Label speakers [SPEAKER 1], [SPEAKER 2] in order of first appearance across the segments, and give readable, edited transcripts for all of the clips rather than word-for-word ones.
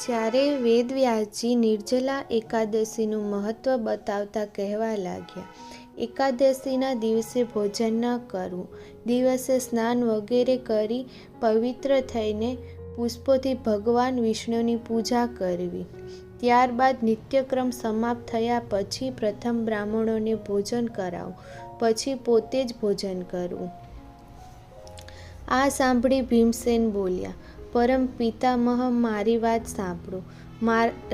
[SPEAKER 1] જ્યારે વેદવ્યાસજી નિર્જલા એકાદશીનું મહત્વ બતાવતા કહેવા લાગ્યા, એકાદશીના દિવસે ભોજન ન કરવું, દિવસે સ્નાન વગેરે કરી પવિત્ર થઈને પુષ્પોથી ભગવાન વિષ્ણુની પૂજા કરવી, ત્યારબાદ નિત્યક્રમ સમાપ્ત થયા પછી પ્રથમ બ્રાહ્મણોને ભોજન કરાવવું, પછી પોતે જ ભોજન કરવું. આ સાંભળી ભીમસેન બોલ્યા, પરમ પિતામહ, મારી વાત સાંભળો.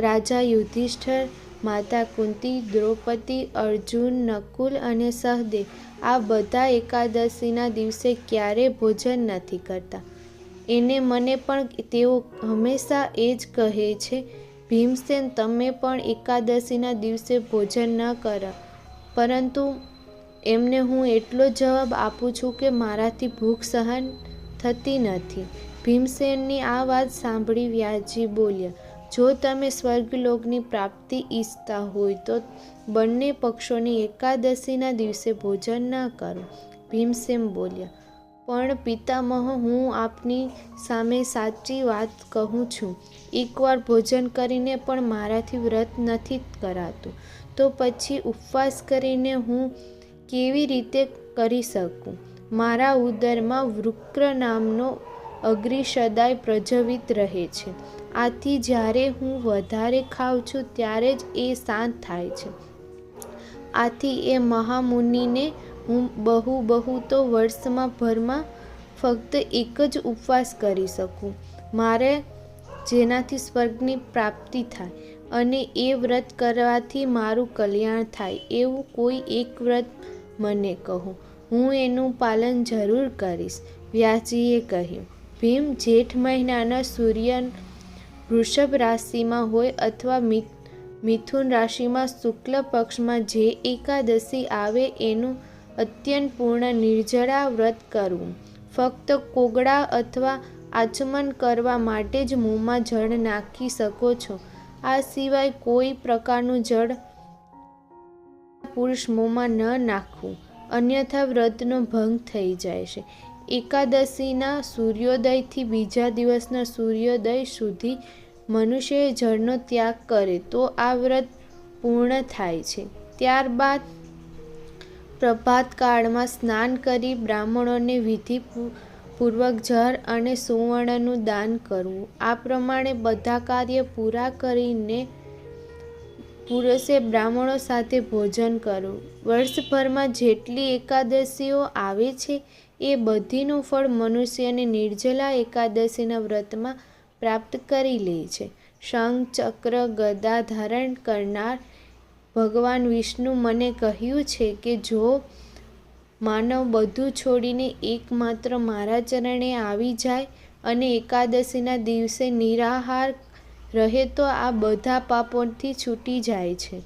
[SPEAKER 1] રાજા યુધિષ્ઠિર, માતા કુંતી, દ્રૌપદી, અર્જુન, નકુલ અને સહદેવ આ બધા એકાદશીના દિવસે ક્યારેય ભોજન નથી કરતા. એને મને પણ તેઓ હંમેશા એ જ કહે છે, ભીમસેન, તમે પણ એકાદશીના દિવસે ભોજન ન કરો. પરંતુ એમને હું એટલો જવાબ આપું છું કે મારાથી ભૂખ સહન થતી નથી. ભીમસેનની આ વાત સાંભળી વ્યાસજી બોલ્યા, જો તમે સ્વર્ગલોકની પ્રાપ્તિ ઈચ્છતા હોય તો બંને પક્ષોની એકાદશીના દિવસે ભોજન ન કરો. ભીમસેન બોલ્યા, પણ પિતામહ, હું આપની સામે સાચી વાત કહું છું. એકવાર ભોજન કરીને પણ મારાથી વ્રત નથી કરાતું, તો પછી ઉપવાસ કરીને હું કેવી રીતે કરી શકું? મારા ઉદરમાં વૃક્ર નામનો અગ્નિ સદાય પ્રજ્વલિત રહે છે. આથી જ્યારે હું વધારે ખાઉં છું ત્યારે જ એ શાંત થાય છે. આથી એ મહામુનિને હું બહુ તો વર્ષમાં ભરમાં ફક્ત એક જ ઉપવાસ કરી શકું, મારે જેનાથી સ્વર્ગની પ્રાપ્તિ થાય અને એ વ્રત કરવાથી મારું કલ્યાણ થાય એવું કોઈ એક વ્રત મને કહો, હું એનું પાલન જરૂર કરીશ. વ્યાસજીએ કહ્યું, ભીમ, જેઠ મહિનાના સૂર્ય વૃષભ રાશિમાં હોય અથવા મિથુન રાશિમાં શુક્લ પક્ષમાં જે એકાદશી આવે એનું અત્યંત પૂર્ણ નિર્જળા વ્રત કરવું. ફક્ત કોગળા અથવા આચમન કરવા માટે જ મોંમાં જળ નાખી શકો છો. આ સિવાય કોઈ પ્રકારનું જળ પુરુષ મોંમાં ન નાખવું, અન્યથા વ્રતનો ભંગ થઈ જાય છે. એકાદશીના સૂર્યોદયથી બીજા દિવસના સૂર્યોદય સુધી મનુષ્યએ જળનો ત્યાગ કરે તો આ વ્રત પૂર્ણ થાય છે. ત્યારબાદ પ્રભાતકાળમાં સ્નાન કરી બ્રાહ્મણોને વિધિપૂર્વક જળ અને સુવર્ણનું દાન કરવું. આ પ્રમાણે બધા કાર્ય પૂરા કરીને પુરુષે બ્રાહ્મણો સાથે ભોજન કરવું. વર્ષભરમાં જેટલી એકાદશીઓ આવે છે એ બધીનું ફળ મનુષ્યને નિર્જલા એકાદશીના વ્રતમાં પ્રાપ્ત કરી લે છે. શંખ, ચક્ર, ગદા ધારણ કરનાર ભગવાન વિષ્ણુ મને કહ્યું છે કે જો માનવ બધું છોડીને એકમાત્ર મારા ચરણે આવી જાય અને એકાદશીના દિવસે નિરાહાર રહે તો આ બધા પાપોથી છૂટી જાય છે.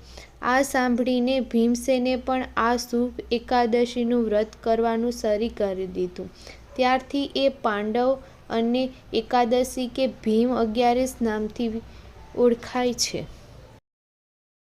[SPEAKER 1] આ સાંભળીને ભીમસેને પણ આ શુભ એકાદશીનું વ્રત કરવાનું શરૂ કરી દીધું. ત્યારથી એ પાંડવ અને એકાદશી કે ભીમ 11 નામથી ઓળખાય છે.